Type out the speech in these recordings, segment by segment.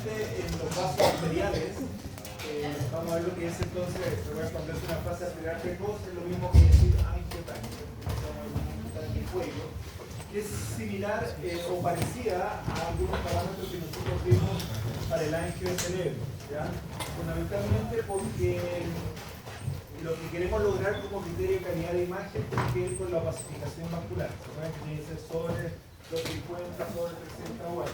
Básicamente en los vasos arteriales, vamos a ver lo que es entonces, cuando es una fase arterial precoz, es lo mismo que decir angiotanque, en el cuello, que es similar o parecida a algunos parámetros que nosotros vimos para el angio del cerebro, ¿ya? Fundamentalmente porque lo que queremos lograr como criterio de calidad de imagen tiene que ver con la opacificación vascular. Se puede que tiene que ser sobre 250, sobre 300 watts.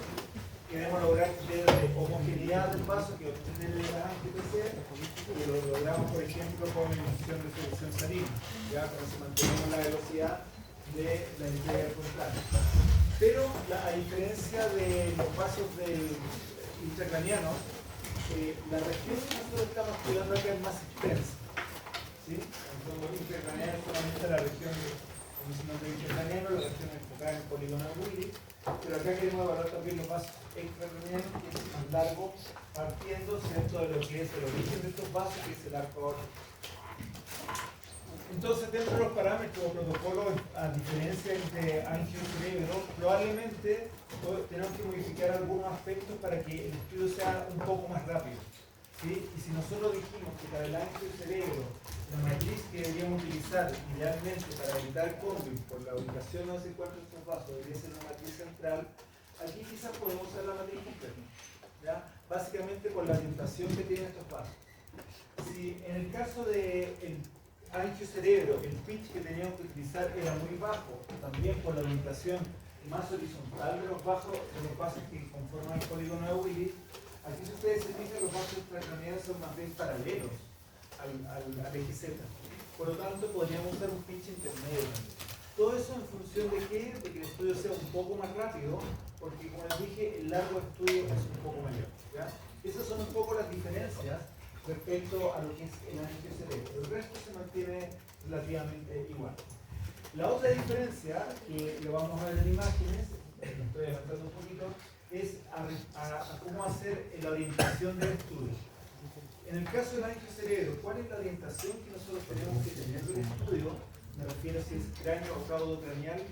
Queremos lograr criterios de homogeneidad del vaso que obtiene la angio-TC, y lo logramos, por ejemplo, con emisión de solución salina, ya cuando se mantenemos la velocidad de la entrega frontal. Pero a diferencia de los vasos intracranianos, la región que nosotros estamos estudiando acá es más extensa. ¿Sí? Entonces, intracraniano es solamente la región de intracraniano, la región enfocada en el polígono de Willis, pero acá queremos evaluar también los vasos extracranianos, que es más largo, partiendo, ¿cierto?, de lo que es el origen de estos vasos, que es el arco aórtico. Entonces, dentro de los parámetros o protocolos, a diferencia entre angio y cerebro, probablemente tenemos que modificar algunos aspectos para que el estudio sea un poco más rápido. ¿Sí? Y si nosotros dijimos que para el angio y cerebro, la matriz que deberíamos utilizar idealmente para evitar combis por la ubicación donde se encuentran estos vasos debería ser una matriz central, aquí quizás podemos usar la matriz interna, ¿ya? Básicamente por la orientación que tienen estos vasos. Si en el caso del angio-cerebro el pitch que teníamos que utilizar era muy bajo, también por la orientación más horizontal de los vasos que conforman el polígono de Willis, aquí si ustedes se fijan, los vasos extracranianos son más bien paralelos al eje Z. Por lo tanto, podríamos usar un pitch intermedio. Todo eso en función de qué? De que el estudio sea un poco más rápido, porque como les dije, el largo de estudio es un poco mayor, ¿ya? Esas son un poco las diferencias respecto a lo que es el angio-cerebro. El resto se mantiene relativamente igual. La otra diferencia, que lo vamos a ver en imágenes, lo estoy adelantando un poquito, es a cómo hacer la orientación del estudio. En el caso del angio-cerebro, ¿cuál es la orientación que nosotros tenemos que tener del estudio? Me refiero si es cráneo o caudo craneal,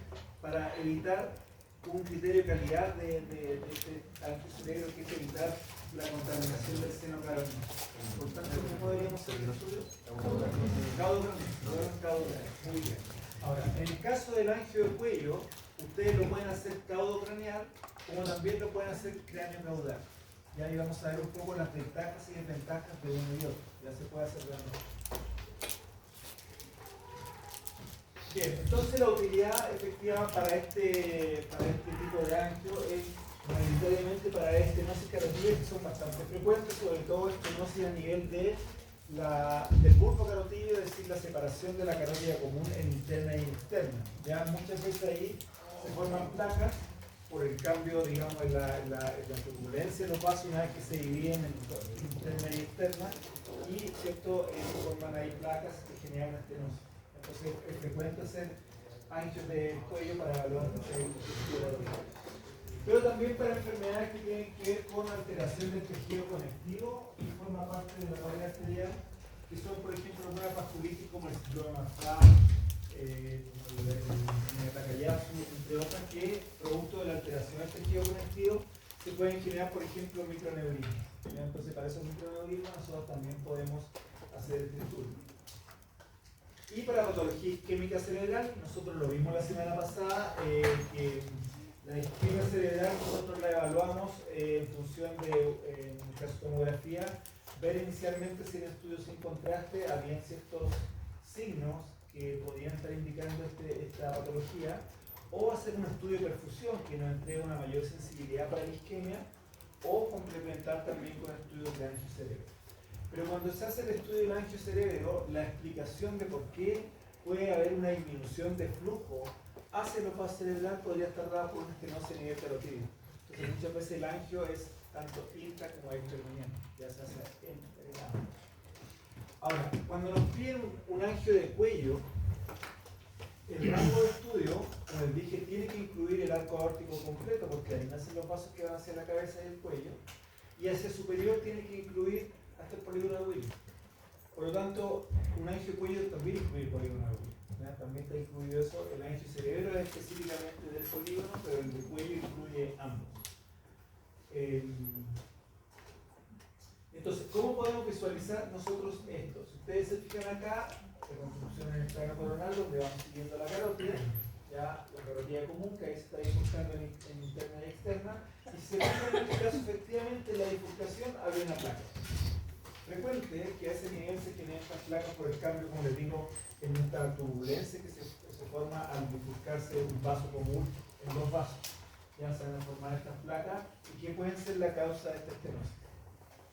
para evitar un criterio de calidad de este angio-cerebro, que es evitar la contaminación del seno carotídeo. Por tanto, ¿cómo deberíamos hacer el estudio? Caudo craneal. Muy bien. Ahora, en el caso del angio de cuello, ustedes lo pueden hacer caudo craneal, como también lo pueden hacer cráneo caudal. Ya ahí vamos a ver un poco las ventajas y desventajas de uno y otro. Ya se puede hacer realmente. Bien, entonces la utilidad efectiva para este tipo de angio es mayoritariamente para estenosis carotídeas, que son bastante frecuentes, sobre todo estenosis a nivel del bulbo carotídeo, es decir, la separación de la carótida común en interna y externa. Ya muchas veces ahí se forman placas por el cambio, digamos, en la turbulencia de los vasos una vez que se dividen en interna y externa, y ¿cierto? Se forman ahí placas que generan estenosis. Entonces es frecuente hacer angios de cuello para evaluar el tejido de la. Pero también para enfermedades que tienen que ver con alteración del tejido conectivo y forma parte de la pared arterial, que son, por ejemplo, algunas vasculitis como el síndrome Marfan, el Takayasu, entre otras, que producto de la alteración del tejido conectivo se pueden generar, por ejemplo, microneurismas. Entonces, para esos microneurismas nosotros también podemos hacer este estudio. Y para patología isquémica cerebral, nosotros lo vimos la semana pasada, que la isquemia cerebral nosotros la evaluamos en función de, en el caso de tomografía, ver inicialmente si en el estudio sin contraste habían ciertos signos que podían estar indicando esta patología, o hacer un estudio de perfusión que nos entregue una mayor sensibilidad para la isquemia, o complementar también con estudios de angio-cerebro. Pero cuando se hace el estudio del angio-cerebro, la explicación de por qué puede haber una disminución de flujo hacia el opaco cerebral podría estar dada por una estenosis a nivel carotídeo. Entonces muchas veces el angio es tanto intra como extracraniano, ya se hace en el angio. Ahora, cuando nos piden un angio de cuello, el rango de estudio, como les dije, tiene que incluir el arco aórtico completo, porque ahí nacen los vasos que van hacia la cabeza y el cuello, y hacia el superior tiene que incluir hasta el polígono de Willis. Por lo tanto, un angio de cuello también incluye el polígono de Willis. También está incluido eso. El angio cerebro es específicamente del polígono, pero el de cuello incluye ambos. analizar nosotros esto. Si ustedes se fijan acá, la construcción en el plano coronal, donde vamos siguiendo la carótida, ya la carotida común, que ahí se está bifurcando en interna y externa, y se fijan en este caso, efectivamente, en la bifurcación había una placa. Frecuente que a ese nivel se generan estas placas por el cambio, como les digo, en esta turbulencia que se forma al bifurcarse un vaso común en dos vasos. Ya se van a formar estas placas y que pueden ser la causa de esta estenosis.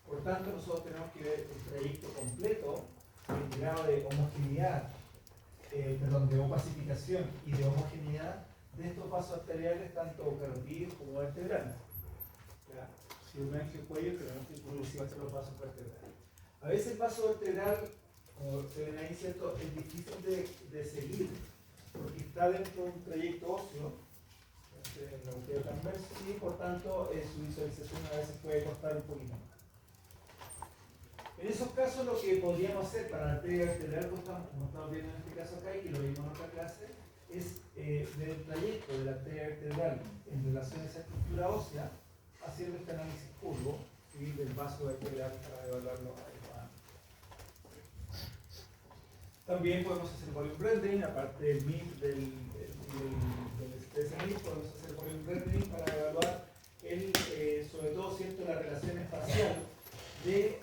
Por tanto, nosotros tenemos que ver el trayecto completo, el grado de homogeneidad, de opacificación y de homogeneidad de estos vasos arteriales, tanto carotídeos como vertebrales. ¿Ya? Si un angio cuello, pero no estoy produciendo los vasos vertebrales. A veces el vaso vertebral, como se ven ahí, ¿cierto?, es difícil de seguir porque está dentro de un trayecto óseo, en el agujero transverso, y por tanto su visualización a veces puede costar un poquito más. En esos casos, lo que podríamos hacer para la arteria vertebral, como estamos viendo en este caso acá y que lo vimos en otra clase, es ver el trayecto de la arteria vertebral en relación a esa estructura ósea, haciendo este análisis curvo, ¿sí?, del vaso vertebral para evaluarlo adecuadamente. También podemos hacer volume rendering, aparte del MIP, del STS-MIP, podemos hacer volume rendering para evaluar sobre todo, ¿cierto?, la relación espacial de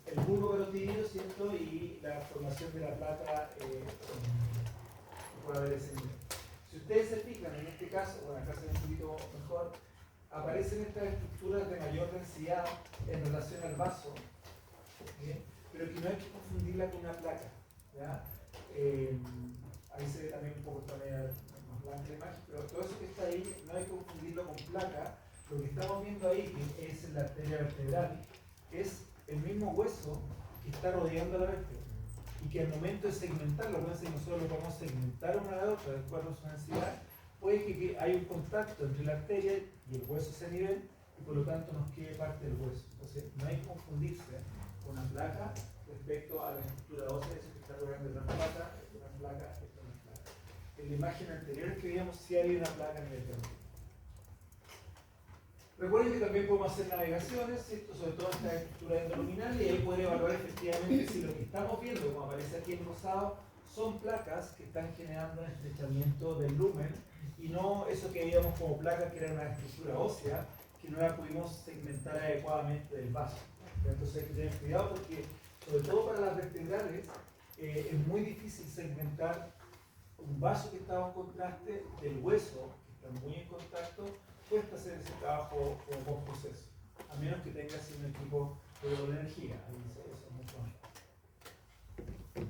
el bulbo carotídeo, ¿cierto?, y la formación de la placa que puede haber ese nivel. Si ustedes se fijan, en este caso, bueno, acá se ve un poquito mejor, aparecen estas estructuras de mayor densidad en relación al vaso, ¿sí?, pero que no hay que confundirla con una placa, ¿ya? Ahí se ve también un poco también más blanca la imagen, pero todo eso que está ahí no hay que confundirlo con placa. Lo que estamos viendo ahí, que es la arteria vertebral, es el mismo hueso que está rodeando la vértebra y que al momento de segmentarlo, si nosotros lo podemos segmentar una de otra de acuerdo a su densidad, puede que haya un contacto entre la arteria y el hueso a ese nivel y por lo tanto nos quede parte del hueso. Entonces no hay que confundirse con una placa respecto a la estructura ósea, eso que está rodeando la placa, esto es una placa, esto no es placa. En la imagen anterior que vimos sí había una placa en el terreno. Recuerden que también podemos hacer navegaciones, ¿cierto?, sobre todo en esta estructura endoluminal, y ahí poder evaluar efectivamente si lo que estamos viendo, como aparece aquí en rosado, son placas que están generando un estrechamiento del lumen y no eso que veíamos como placa que era una estructura ósea que no la pudimos segmentar adecuadamente del vaso. Entonces hay que tener cuidado porque, sobre todo para las vertebrales, es muy difícil segmentar un vaso que está en contraste del hueso, que está muy en contacto. Cuesta hacer ese trabajo como post-proceso, a menos que tengas un equipo de doble energía, ahí eso es mucho mejor.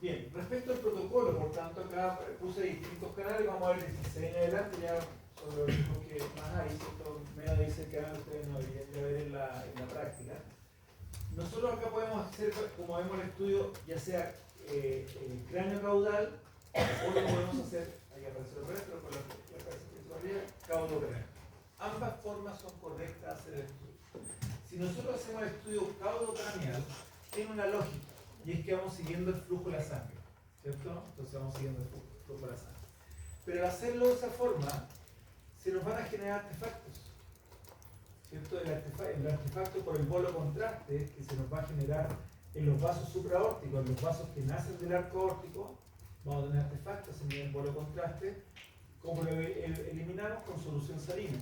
Bien, respecto al protocolo, por tanto, acá puse distintos canales, vamos a ver 16 en adelante, ya sobre lo mismo que más hay, ¿cierto? Medio dice que ustedes no deberían de ver en la práctica. Nosotros acá podemos hacer, como vemos el estudio, ya sea cráneo caudal, o lo podemos hacer, ahí aparece el resto, con la caudocráneo. Ambas formas son correctas de hacer el estudio. Si nosotros hacemos el estudio caudocraneal, tiene una lógica, y es que vamos siguiendo el flujo de la sangre, ¿cierto? Entonces vamos siguiendo el flujo de la sangre. Pero al hacerlo de esa forma, se nos van a generar artefactos, ¿cierto? El artefacto por el bolo contraste que se nos va a generar en los vasos supraórticos, en los vasos que nacen del arco órtico, vamos a tener artefactos en el bolo contraste, como lo eliminamos con solución salina.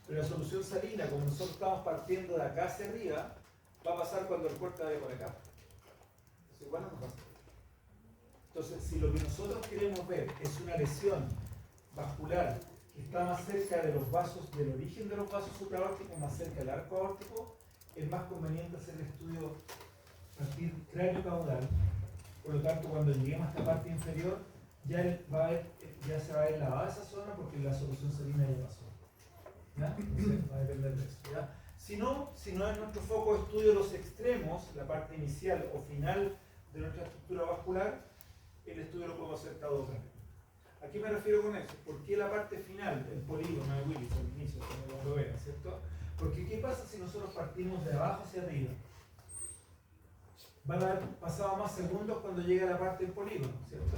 Pero la solución salina, como nosotros estamos partiendo de acá hacia arriba, va a pasar cuando el corte vaya por acá. Entonces igual no pasa. Entonces, si lo que nosotros queremos ver es una lesión vascular que está más cerca de los vasos, del origen de los vasos supraórticos, más cerca del arco aórtico, es más conveniente hacer el estudio partir cráneo caudal. Por lo tanto, cuando lleguemos a esta parte inferior, ya se va a ver lavada esa zona porque la solución salina ya pasó. ¿Ya? Entonces va a depender de eso. ¿Ya? Si no es nuestro foco de estudio los extremos, la parte inicial o final de nuestra estructura vascular, el estudio lo podemos hacer caudocráneo. ¿A qué me refiero con eso? ¿Por qué la parte final, el polígono de Willis, al inicio, como lo vean, ¿cierto? Porque ¿qué pasa si nosotros partimos de abajo hacia arriba? Van a haber pasado más segundos cuando llega a la parte del polígono, ¿cierto?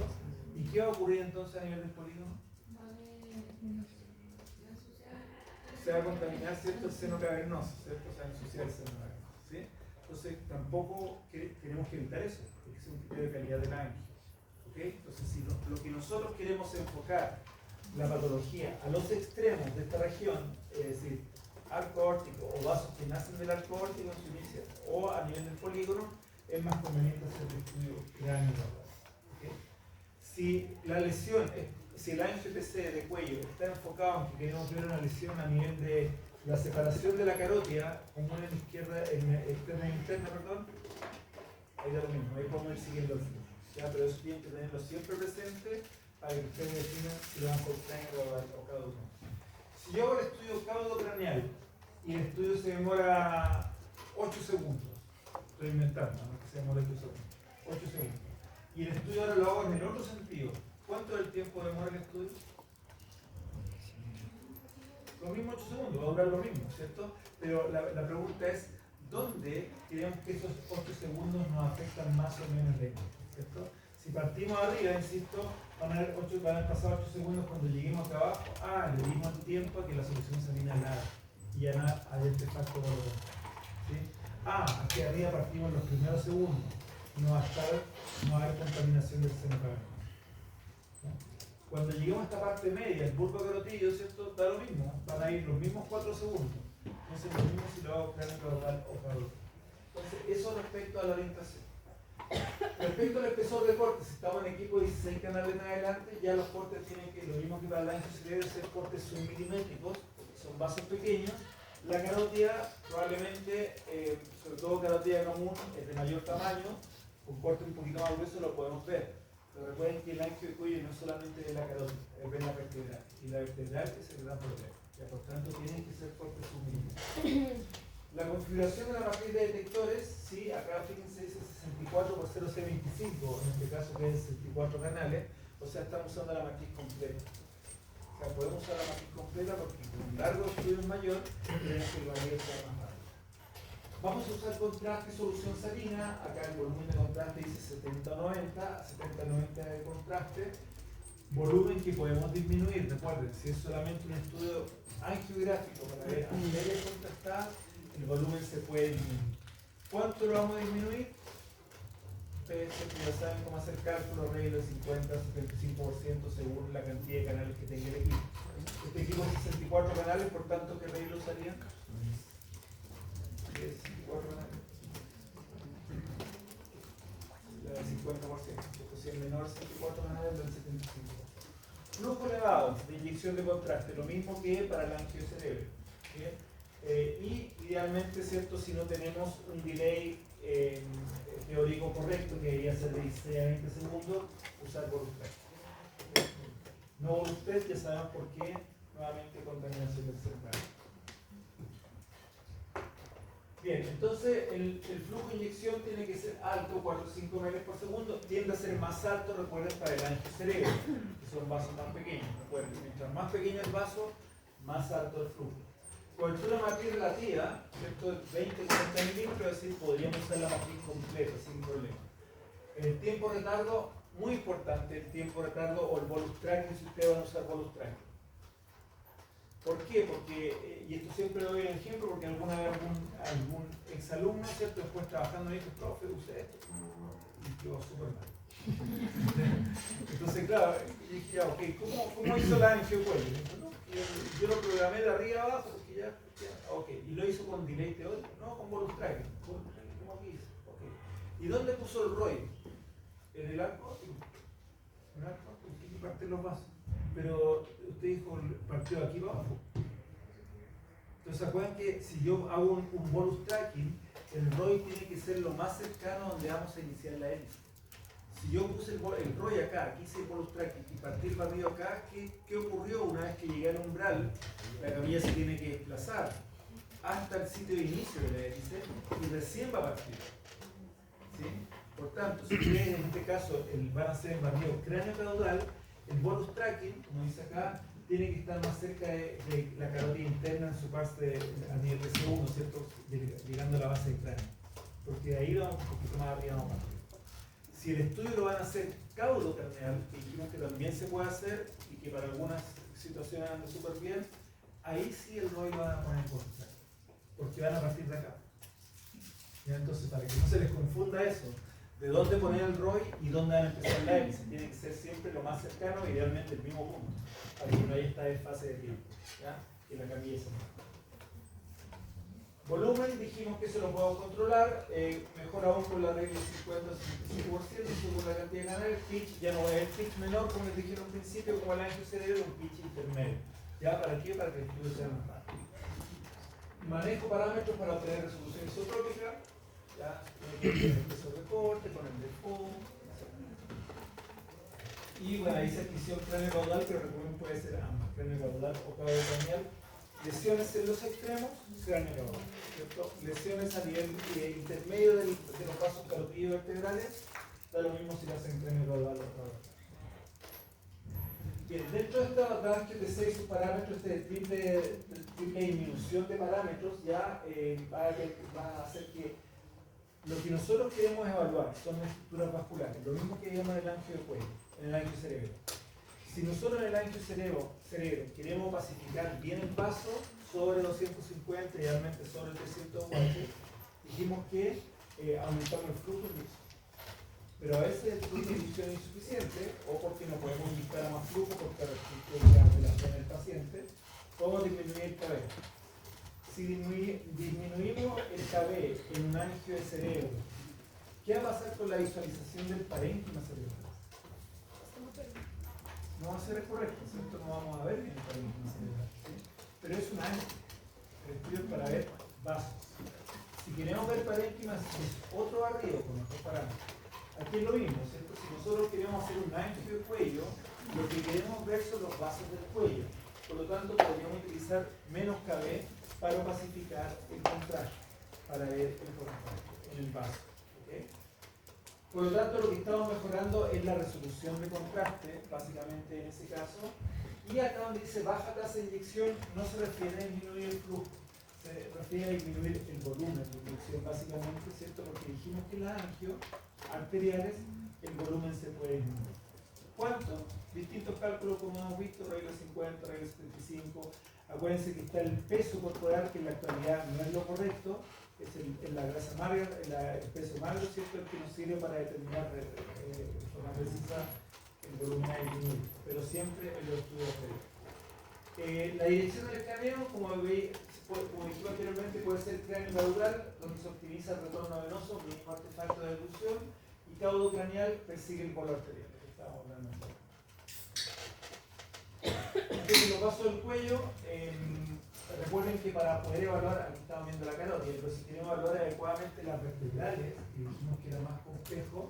¿Y qué va a ocurrir entonces a nivel del polígono? Se va a contaminar, ¿cierto?, el seno cavernoso, ¿cierto? Se va a ensuciar el seno cavernoso, ¿sí? Entonces tampoco queremos que evitar eso, porque es un criterio de calidad de la angio. ¿Okay? Entonces si lo que nosotros queremos enfocar la patología a los extremos de esta región, es decir, arco aórtico o vasos que nacen del arco aórtico en su inicio o a nivel del polígono, es más conveniente hacer el estudio cráneo. ¿Okay? Si la lesión, si el angio-PC de cuello está enfocado en que queremos ver una lesión a nivel de la separación de la carótida, común en izquierda, externa e interna, perdón, ahí da lo mismo, ahí podemos ir siguiendo el flujo. ¿Ya? Pero eso tienen que tenerlo siempre presente para que ustedes definen si lo van a caudal o cada uno. Si yo hago el estudio caudo-craneal y el estudio se demora 8 segundos, estoy inventando, no que se demora 8 segundos, 8 segundos, y el estudio ahora lo hago en el otro sentido, ¿cuánto es el tiempo demora el estudio? Lo mismo 8 segundos, va a durar lo mismo, ¿cierto? Pero la pregunta es, ¿dónde creemos que esos 8 segundos nos afectan más o menos lejos? ¿Cierto? Si partimos arriba, insisto, van a pasar 8 segundos cuando lleguemos acá abajo. Le dimos el tiempo a que la solución se viniera nada. Y ya nada, hay artefacto por lo tanto. ¿Sí? Aquí arriba partimos los primeros segundos. No va a haber contaminación del seno cavernoso. Cuando lleguemos a esta parte media, el bulbo carotillo, ¿cierto? Da lo mismo. Van a ir los mismos 4 segundos. Entonces lo mismo si lo hago cráneo caudal o caudal. Entonces, eso respecto a la orientación. Respecto al espesor de cortes, si estamos en equipo de 16 canales en adelante, ya los cortes tienen que, lo mismo que para el angio se debe ser cortes submilimétricos, son vasos pequeños. La carótida probablemente, sobre todo carótida común, es de mayor tamaño, un corte un poquito más grueso lo podemos ver. Pero recuerden que el angio de cuello no es solamente de la carótida, es de la vertebral. Y la vertebral es el gran problema. Ya, por tanto, tienen que ser cortes submilimétricos. La configuración de la matriz de detectores, sí, acá fíjense, dice 64 por 0C25, en este caso que es 64 canales, o sea, estamos usando la matriz completa. O sea, podemos usar la matriz completa porque con un largo estudio es mayor, queremos que el barrido sea más rápido. Vamos a usar contraste y solución salina, acá el volumen de contraste dice 70-90, 70-90 de contraste, volumen que podemos disminuir, recuerden, si es solamente un estudio angiográfico para ver arterias contrastadas, el volumen se puede disminuir. ¿Cuánto lo vamos a disminuir? Ustedes ya saben cómo hacer cálculo, regla de 50-75% según la cantidad de canales que tenga el equipo. Este equipo es 64 canales, por tanto, ¿qué regla usarían? 64 canales. La del 50%. Si es menor 64 canales, la del 75%. Flujo elevado de inyección de contraste, lo mismo que para el angio cerebro. ¿Bien? Y idealmente, ¿cierto? Si no tenemos un delay teórico correcto, que debería ser de 16 a 20 segundos, usar Volustec. No Volustec, ya sabemos por qué, nuevamente contaminación del cerebro. Bien, entonces el flujo de inyección tiene que ser alto, 4 o 5 ml por segundo, tiende a ser más alto, recuerden, para el angio cerebro, que son vasos más pequeños. Recuerden, mientras más pequeño el vaso, más alto el flujo. Cobertura matriz relativa, ¿cierto? 20-40 milímetros, es decir, podríamos usar la matriz completa sin problema. El tiempo de retardo, muy importante, el tiempo de retardo o el bolus tracking, si ustedes van a usar bolus tracking. ¿Por qué? Porque, y esto siempre doy el ejemplo, porque alguna vez algún exalumno, ¿cierto? Después trabajando me dijo, profe, usé esto, y quedó súper mal. Entonces, claro, y dije, ya, ok, ¿cómo hizo la angio cuello? Yo lo programé de arriba a abajo, porque ya, ok, y lo hizo con delay teórico, no con bolus tracking, como aquí dice, ok. ¿Y dónde puso el ROI? En el arco, en el arco, aquí parten los vasos. Pero usted dijo, partió aquí abajo. Entonces, ¿se acuerdan que si yo hago un bolus tracking, el ROI tiene que ser lo más cercano donde vamos a iniciar la hélice? Si yo puse el ROI acá, aquí hice el bolus tracking y partí el barrido acá, ¿qué ocurrió? Una vez que llegué al umbral, la camilla se tiene que desplazar hasta el sitio de inicio de la hélice y recién va a partir. ¿Sí? Por tanto, si ustedes en este caso van a hacer el barrido cráneo caudal, el bolus tracking, como dice acá, tiene que estar más cerca de la carótida interna en su parte a nivel de C1, ¿cierto? Llegando a la base del cráneo. Porque de ahí vamos un poquito más arriba, vamos más arriba. Si el estudio lo van a hacer caudo-craneal, que dijimos que también se puede hacer y que para algunas situaciones anda súper bien, ahí sí el ROI lo van a poner en contra, porque van a partir de acá. ¿Ya? Entonces, para que no se les confunda eso, de dónde poner el ROI y dónde van a empezar la hélice, tiene que ser siempre lo más cercano, idealmente el mismo punto, para que no haya esta desfase de tiempo, ¿ya? Y la camilla se mueva. Volumen, dijimos que eso lo puedo controlar, mejor aún con la regla del 50-65%, según la cantidad de canales. Pitch, ya no es el pitch menor, como les dije en un principio, como el ancho cerebro, un pitch intermedio. ¿Ya? ¿Para qué? Para que el estudio sea más rápido. Manejo parámetros para obtener resolución isotrópica, ya, tiene que ver el peso de corte, con el default, y bueno, ahí se adquisición cráneo-caudal, pero recuerden puede ser ambas, cráneo-caudal o caudal-craneal. Lesiones en los extremos, cráneo-caudal, ¿cierto? Lesiones a nivel intermedio de los vasos carotídeos vertebrales, da lo mismo si lo hacen cráneo-caudal o caudal. Bien, dentro de esta range de 6 parámetros, este triple disminución de parámetros ya va a hacer que lo que nosotros queremos evaluar son las estructuras vasculares, lo mismo que veíamos en el ancho de cuello, en el ancho cerebro. Si nosotros en el ancho cerebro queremos pacificar bien el vaso sobre 250, idealmente sobre 300 watts, dijimos que aumentamos el flujo de luz. Pero a veces el flujo de inducción es insuficiente, o porque no podemos inyectar a más flujo porque restringe la relación del paciente, podemos disminuir el KB. Si disminuimos el KB en un angio de cerebro, ¿qué va a pasar con la visualización del parénquima cerebral? No va a ser correcto, ¿cierto? No vamos a ver bien el parénquima cerebral, ¿sí? Pero es un angio. El estudio es para ver vasos. Si queremos ver parénquimas, es otro barrido con otros parámetros. Aquí es lo mismo, ¿cierto? Si nosotros queremos hacer un angio de cuello, lo que queremos ver son los vasos del cuello. Por lo tanto, podríamos utilizar menos KB para pacificar el contraste, para ver el contraste en el vaso. ¿Okay? Por lo tanto, lo que estamos mejorando es la resolución de contraste, básicamente en ese caso. Y acá donde dice baja tasa de inyección, no se refiere a disminuir el flujo, se refiere a disminuir el volumen de inyección, básicamente, ¿cierto? Porque dijimos que en las angio arteriales el volumen se puede disminuir. ¿Cuánto? Distintos cálculos como hemos visto, regla 50, regla 75. Acuérdense que está el peso corporal, que en la actualidad no es lo correcto, es la grasa magra, el peso magro, ¿cierto? El que nos sirve para determinar de forma precisa el volumen a disminuir, pero siempre en los estudios previos. La dirección del cráneo, como dijimos anteriormente, puede ser cráneo caudal, donde se optimiza el retorno venoso, mínimo artefacto de oclusión, y caudo craneal persigue el polo arterial, que estábamos hablando antes. Entonces, los vasos del cuello, recuerden que para poder evaluar, aquí estamos viendo la carótida, pero si queremos evaluar adecuadamente las vertebrales, que dijimos que era más complejo,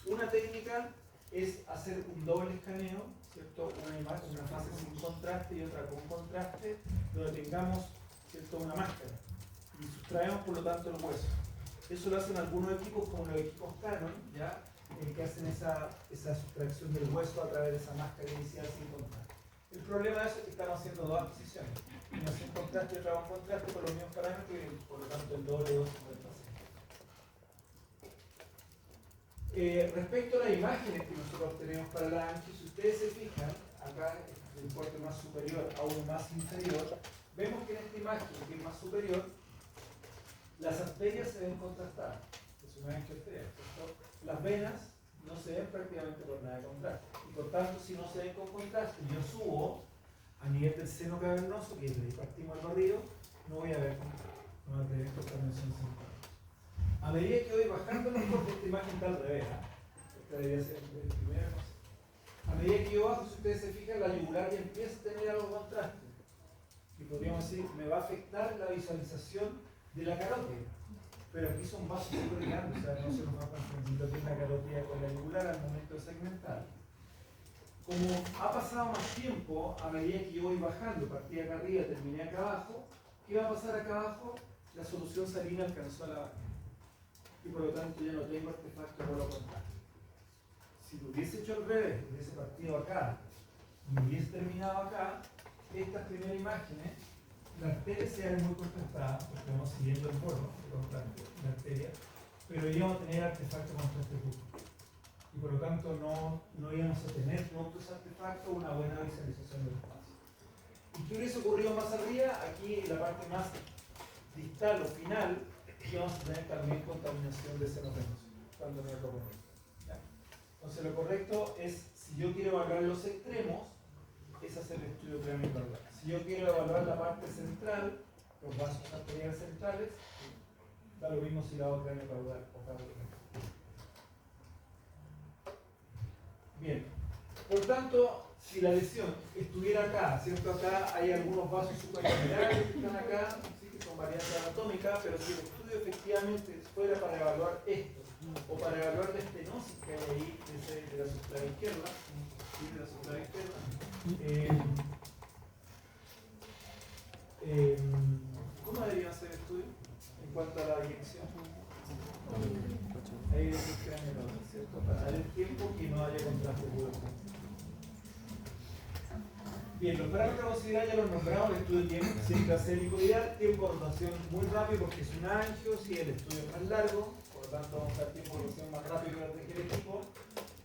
una técnica es hacer un doble escaneo, ¿cierto? Una fase sin contraste y otra con contraste, donde tengamos, ¿cierto?, una máscara y sustraemos por lo tanto el hueso. Eso lo hacen algunos equipos, como los equipos Canon, ¿ya? Que hacen esa sustracción del hueso a través de esa máscara inicial sin contraste. El problema de eso es que estamos haciendo dos adquisiciones, una sin contraste y otra con contraste con los mismos parámetros y por lo tanto el doble dosis del paciente. Respecto a las imágenes que nosotros tenemos para la ancho, si ustedes se fijan, acá el corte más superior a uno más inferior, vemos que en esta imagen, que es más superior, las arterias se ven contrastadas, es una ancho arterial, ¿cierto? Las venas no se ven prácticamente por nada de contraste, y por tanto, si no se ven con contraste, yo subo a nivel del seno cavernoso, que es donde partimos el barrido, no voy a ver contraste, no voy a tener contaminación central. A medida que voy bajando los cortes, esta imagen está al revés, esta debería ser el primer paso. A medida que yo bajo, si ustedes se fijan, la yugular ya empieza a tener algo de contraste. Y podríamos decir, me va a afectar la visualización de la carótida. Pero aquí son vasos súper grandes, o sea, no se nos va a confundir lo que es la carótida con la yugular al momento de segmentar. Como ha pasado más tiempo, a medida que yo voy bajando, partí acá arriba, terminé acá abajo, ¿qué va a pasar acá abajo? La solución salina alcanzó a la vaina. Y por lo tanto ya no tengo artefacto por lo contrario. Si lo hubiese hecho al revés, hubiese partido acá y hubiese terminado acá, estas primeras imágenes, la arteria se ve muy contrastada, porque vamos siguiendo el bolo de contraste, la arteria, pero íbamos a tener artefacto contraste puro. Y por lo tanto no íbamos a tener otros artefactos, una buena visualización del espacio. ¿Y qué hubiese ocurrido más arriba? Aquí en la parte más distal o final, y vamos a tener también contaminación de senos venosos, cuando no es lo correcto. ¿Ya? Entonces lo correcto es, si yo quiero evaluar los extremos, es hacer el estudio craneocaudal. Si yo quiero evaluar la parte central, los vasos arteriales centrales, da lo mismo si la hago craneocaudal o caudal. Bien, por tanto, si la lesión estuviera acá, ¿cierto? Acá hay algunos vasos suprarrenales que están acá, ¿sí? Que son variantes anatómicas, pero si el estudio efectivamente fuera para evaluar esto, o para evaluar la estenosis que hay ahí de la subclava izquierda, ¿sí? De la subclava izquierda, ¿cómo debería ser el estudio en cuanto a la dirección? Ahí es el cráneo, ¿cierto? Para dar el tiempo y no haya contraste público. Bien, los parámetros a considerar ya los nombramos. El estudio tiene siempre acélico ideal, tiempo de rotación muy rápido porque es un angio, si el estudio es más largo, por lo tanto vamos a dar tiempo de rotación más rápido que el equipo.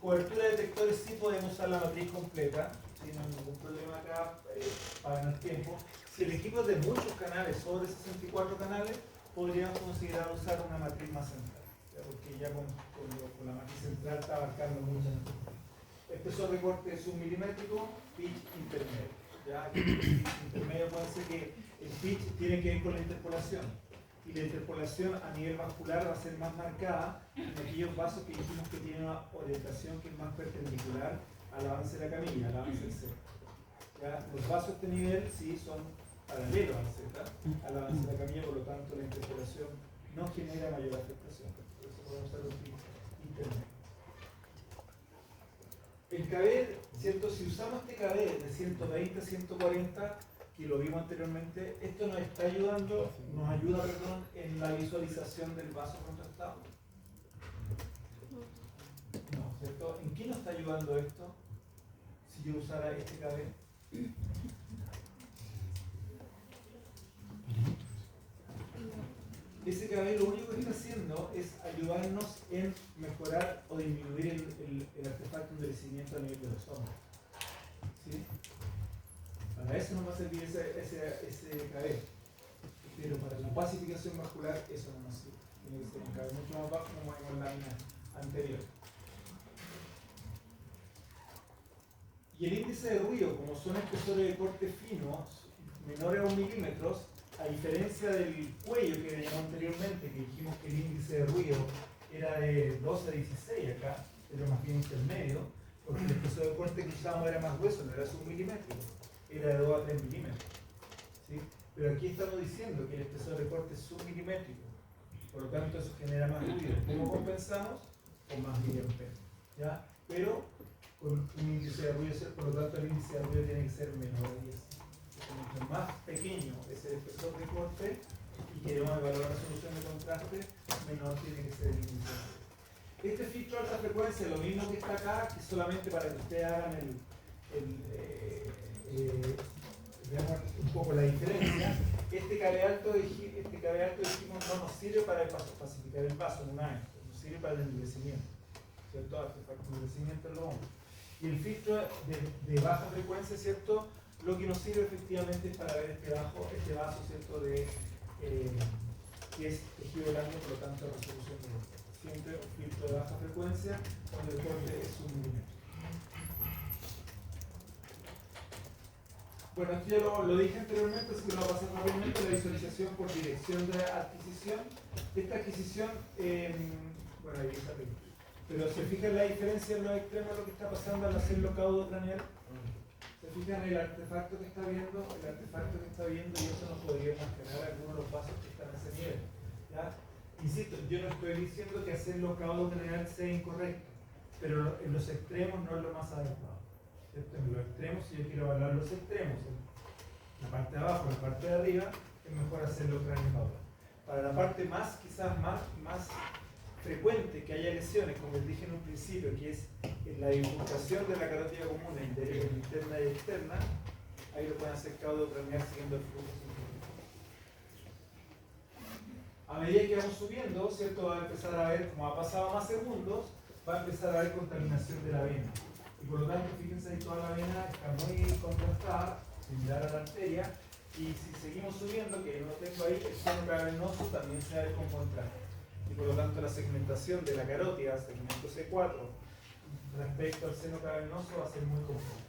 Cobertura de detectores, sí podemos usar la matriz completa, sin ningún problema acá para ganar tiempo. Si el equipo es de muchos canales, sobre 64 canales, podríamos considerar usar una matriz más central, ¿ya? Porque ya con la matriz central está abarcando muchas. Espesor de corte submilimétrico, pitch intermedio. ¿Ya? El pitch intermedio puede ser que el pitch tiene que ver con la interpolación. Y la interpolación a nivel vascular va a ser más marcada en aquellos vasos que dijimos que tienen una orientación que es más perpendicular al avance de la camilla, al avance del Z. ¿Ya? Los vasos de nivel sí son paralelos al Z, al avance de la camilla, por lo tanto la interpolación no genera mayor afectación. Por eso podemos usar un pitch intermedio. El CABER, ¿cierto? Si usamos este CABER de 120 a 140, que lo vimos anteriormente, esto nos está ayudando, nos ayuda, perdón, en la visualización del vaso contrastado. No, ¿cierto? ¿En qué nos está ayudando esto? Si yo usara este CABER. Ese CABER lo único que está haciendo es ayudarnos en mejorar o disminuir el artefacto de endurecimiento a nivel de los hombros. ¿Sí? Para eso nos va a servir ese CABER. Pero para la pacificación vascular eso no nos sirve. Tiene que ser un CABER mucho más bajo como vimos en la línea anterior. Y el índice de ruido, como son espesores de corte finos, menores a 1 milímetro, a diferencia del cuello que veíamos anteriormente, que dijimos que el índice de ruido era de 12 a 16 acá, pero más bien intermedio, porque el espesor de corte que usábamos era más grueso, no era submilimétrico, era de 2 a 3 milímetros. ¿Sí? Pero aquí estamos diciendo que el espesor de corte es submilimétrico, por lo tanto eso genera más ruido. ¿Cómo compensamos? Con más miliamperes. ¿Ya? Pero con un índice de ruido, por lo tanto el índice de ruido tiene que ser menor a 10. Mientras más pequeño es el espesor de corte y queremos evaluar la solución de contraste, menor tiene que ser el índice. Este filtro de alta frecuencia es lo mismo que está acá, que solamente para que ustedes hagan veamos un poco la diferencia. Este cabe alto dijimos no nos sirve para pacificar el vaso en un año, nos sirve para el endurecimiento, ¿cierto? Artefacto de endurecimiento en los hombros. Y el filtro de baja frecuencia, ¿cierto? Lo que nos sirve efectivamente es para ver este vaso, ¿cierto? Que es tejido blando, por lo tanto resolución de corte. Siempre un filtro de baja frecuencia donde el corte es 1 milímetro. Bueno, esto ya lo dije anteriormente, así que lo voy a pasar rápidamente. La visualización por dirección de adquisición. Esta adquisición, bueno, ahí está bien. Pero se fijan la diferencia en los extremos, lo que está pasando al hacerlo caudo craneal. Se fijan el artefacto que está viendo, y eso nos podría mascarar algunos de los vasos que están a ese nivel. ¿Ya? Insisto, yo no estoy diciendo que hacerlo caudo craneal sea incorrecto, pero en los extremos no es lo más adecuado. ¿Cierto? En los extremos, si yo quiero evaluar los extremos, la parte de abajo, la parte de arriba, es mejor hacerlo craneocaudal. Para la parte quizás más frecuente que haya lesiones, como les dije en un principio, que es la bifurcación de la carótida común entre interna y externa, ahí lo pueden hacer caudo craneal siguiendo el flujo. A medida que vamos subiendo, ¿cierto? Va a empezar a haber, como ha pasado más segundos, va a empezar a haber contaminación de la vena. Y por lo tanto, fíjense ahí toda la vena está muy contrastada, similar a la arteria, Y si seguimos subiendo, que no lo tengo ahí, el seno cavernoso también se va a ver con contraste. Y por lo tanto la segmentación de la carótida, segmento C4, respecto al seno cavernoso va a ser muy confusa.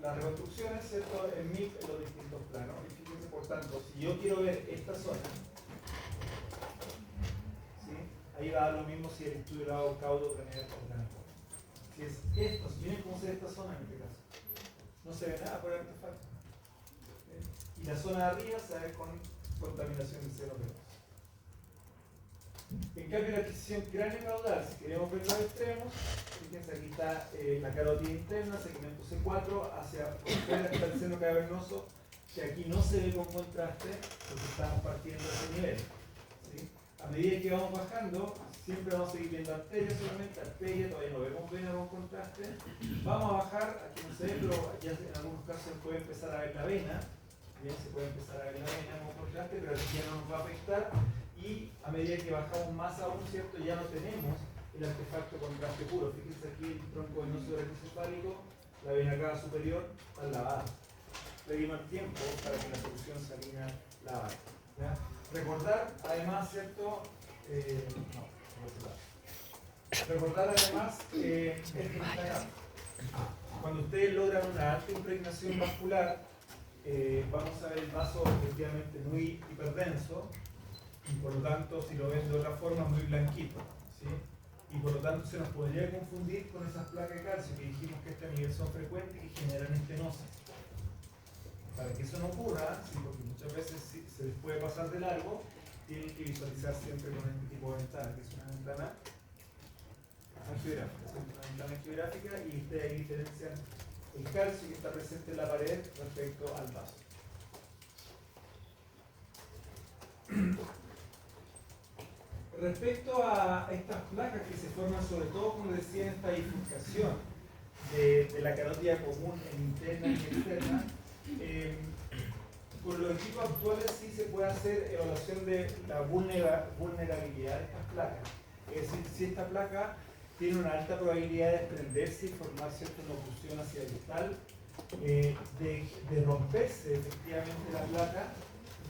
Las reconstrucciones, ¿cierto? En MIP en los distintos planos. Y fíjense, por tanto, si yo quiero ver esta zona, ¿sí? Ahí va a dar lo mismo si el estudio lo hago caudo, craneal o craneal. Si es esto, si miren cómo se ve esta zona en este caso, no se ve nada por el artefacto. Y la zona de arriba se ve con contaminación de seno venoso. En cambio, la adquisición cráneo-caudal, si queremos ver los extremos, fíjense, aquí está la carótida interna, segmento C4, hacia afuera está el seno cavernoso, que aquí no se ve con contraste, porque estamos partiendo de ese nivel. ¿Sí? A medida que vamos bajando, siempre vamos a seguir viendo arteria solamente, arteria, todavía no vemos vena con contraste. Vamos a bajar, aquí no se ve, pero ya en algunos casos se puede empezar a ver la vena, bien, se puede empezar a ver la vena con contraste, pero aquí ya no nos va a afectar. Y a medida que bajamos más aún, ¿cierto? Ya no tenemos el artefacto contraste puro. Fíjense aquí el tronco venoso brachiocefálico, la vena cava superior está lavada. Pedimos el tiempo para que la solución salina lavada. ¿Ya? Recordar además, ¿cierto? Recordar además cuando ustedes logran una alta impregnación vascular, vamos a ver el vaso efectivamente muy hiperdenso. Y por lo tanto, si lo ven de otra forma, muy blanquito, ¿sí? Y por lo tanto se nos podría confundir con esas placas de calcio que dijimos que a este nivel son frecuentes y que generan estenosas. Para que eso no ocurra, ¿sí? Porque muchas veces se les puede pasar de largo, tienen que visualizar siempre con este tipo de ventana, que es una ventana angiográfica, ¿sí? Una ventana angiográfica, y ustedes ahí diferencian el calcio que está presente en la pared respecto al vaso. Respecto a estas placas que se forman sobre todo, como decía, en esta bifurcación de la carótida común en interna y externa, con los equipos actuales sí se puede hacer evaluación de la vulnerabilidad de estas placas. Es decir, si esta placa tiene una alta probabilidad de desprenderse y formar cierta oclusión hacia el distal, de romperse efectivamente la placa,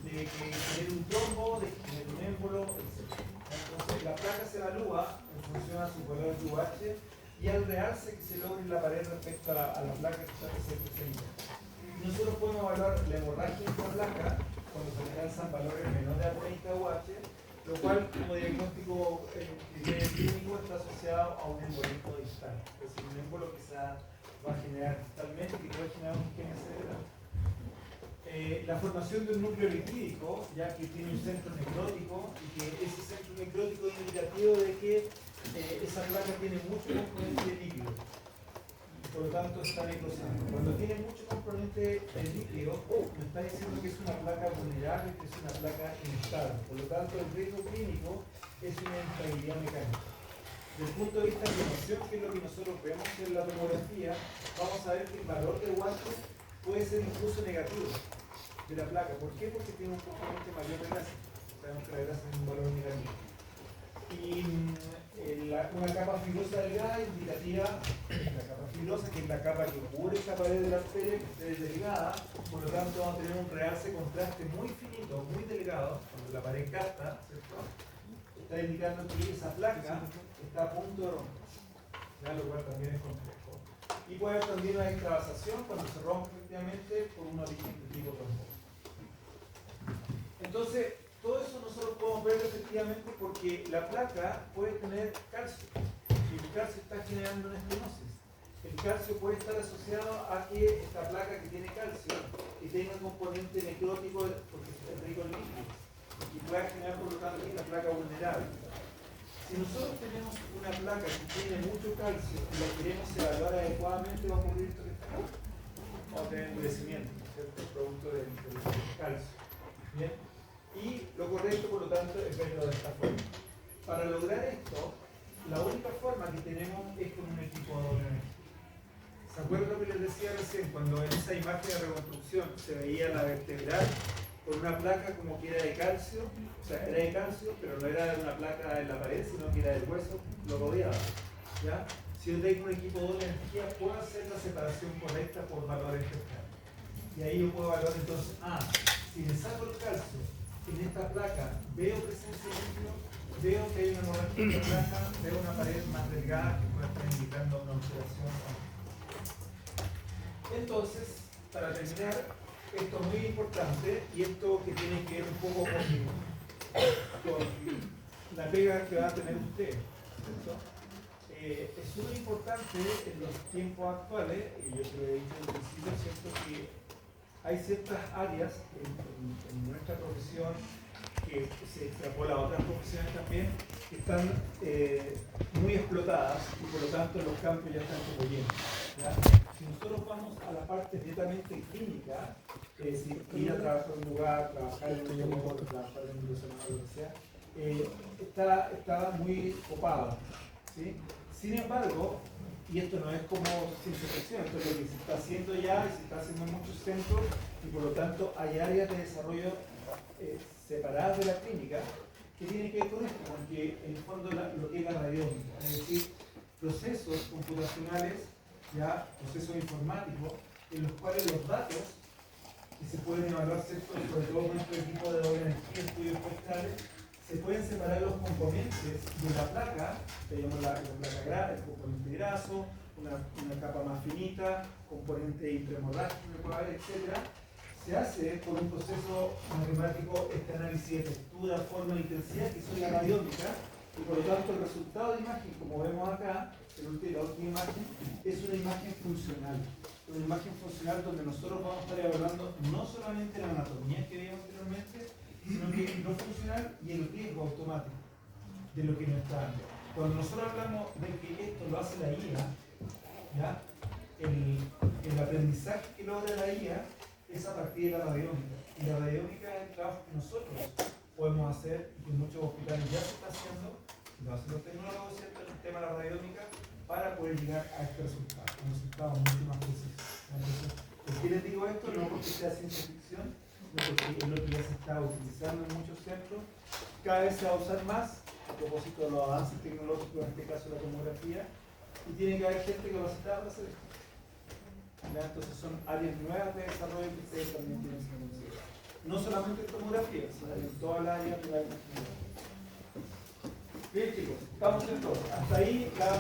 de que tener un trombo, de tener un émbolo, etc. Entonces la placa se evalúa en función a su valor UH y al realce que se logre en la pared respecto a la placa que está presente. Nosotros podemos evaluar la hemorragia de esta placa cuando se alcanzan valores menores a 30 UH, lo cual como diagnóstico clínico está asociado a un embolismo distal, es decir, un émbolo que se va a generar distalmente y que puede generar un isquemia cerebral. La formación de un núcleo lipídico, ya que tiene un centro necrótico y que ese centro necrótico es indicativo de que esa placa tiene mucho componente líquido y por lo tanto está necrosando. Cuando tiene mucho componente líquido, me está diciendo que es una placa vulnerable, que es una placa inestable. Por lo tanto, el riesgo clínico es una inestabilidad mecánica. Desde el punto de vista de formación, que es lo que nosotros vemos en la tomografía, vamos a ver que el valor de Walton puede ser incluso negativo de la placa. ¿Por qué? Porque tiene un componente mayor de grasa. Sabemos que la grasa es un valor negativo. Y una capa fibrosa delgada indicativa, la capa fibrosa, que es la capa que cubre esta pared de la arteria, que esté delgada, por lo tanto vamos a tener un realce contraste muy finito, muy delgado, cuando la pared capta, ¿cierto? Está indicando que esa placa está a punto de romperse, ¿ya? Lo cual también es complejo. Y puede haber también una extravasación cuando se rompe efectivamente por un origen de tipo tromboso. Entonces, todo eso nosotros podemos verlo efectivamente porque la placa puede tener calcio y el calcio está generando una estenosis. El calcio puede estar asociado a que esta placa que tiene calcio y tenga un componente necrótico porque es rico en líquidos y pueda generar por lo tanto una placa vulnerable. Si nosotros tenemos una placa que tiene mucho calcio y la queremos evaluar adecuadamente, va a ocurrir esto que está acá. Vamos a tener endurecimiento, ¿cierto? Producto del calcio. ¿Bien? Y lo correcto, por lo tanto, es verlo de esta forma. Para lograr esto, la única forma que tenemos es con un equipo de doble energía. ¿Se acuerdan lo que les decía recién? Cuando en esa imagen de reconstrucción se veía la vertebral con una placa como que era de calcio, o sea, era de calcio, pero no era de una placa en la pared, sino que era del hueso, lo rodeaba. ¿Ya? Si yo tengo un equipo de doble energía, puedo hacer la separación correcta por valores cercanos. Y ahí yo puedo evaluar entonces, si le saco el calcio en esta placa, veo presencia de líquido, veo que hay una hemorragia en la placa, veo una pared más delgada que puede estar indicando una ulceración. Entonces, para terminar, esto es muy importante y esto que tiene que ver un poco con la pega que va a tener usted, ¿cierto? Es súper importante en los tiempos actuales, y yo te lo he dicho al principio, ¿cierto? Que hay ciertas áreas en nuestra profesión que se extrapola a otras profesiones también, que están muy explotadas y por lo tanto los campos ya están como llenos, ¿ya? Si nosotros vamos a la parte netamente clínica, es decir, ir a trabajar en un lugar, trabajar en un lugar, trabajar en un profesional, lo que sea, está muy copado, ¿sí? Sin embargo, y esto no es como ciencia ficción, esto es lo que se está haciendo ya y se está haciendo en muchos centros y por lo tanto hay áreas de desarrollo separadas de la clínica que tienen que ver con esto, porque en el fondo lo que es la radiónica, es decir, procesos computacionales, ya procesos informáticos, en los cuales los datos que se pueden evaluar, sobre todo con nuestro equipo de doble energía, estudios espectrales, se pueden separar los componentes de la placa, tenemos la placa grasa, el componente graso, una capa más finita, componente intrahemorrágico, etc. Se hace con un proceso matemático, este análisis de textura, forma e intensidad, que son la radiómica, y por lo tanto el resultado de imagen, como vemos acá, la última imagen, es una imagen funcional. Una imagen funcional donde nosotros vamos a estar evaluando no solamente la anatomía que vimos anteriormente, sino que lo funcional y el riesgo automático de lo que nos está dando. Cuando nosotros hablamos de que esto lo hace la IA, ¿ya? El aprendizaje que logra la IA es a partir de la radiónica. Y la radiónica es el trabajo que nosotros podemos hacer y que en muchos hospitales ya se está haciendo, lo hacen los tecnólogos, ¿cierto? El tema de la radiónica, para poder llegar a este resultado, un resultado mucho más preciso. Entonces, ¿por qué les digo esto? No porque sea ciencia ficción, porque es lo que ya se está utilizando en muchos centros, cada vez se va a usar más a propósito de los avances tecnológicos, en este caso la tomografía, y tiene que haber gente capacitada para hacer esto. Entonces son áreas nuevas de desarrollo que ustedes también tienen que considerar. No solamente en tomografía, sino en toda la área de la ingeniería. Bien chicos, estamos entonces. Hasta ahí la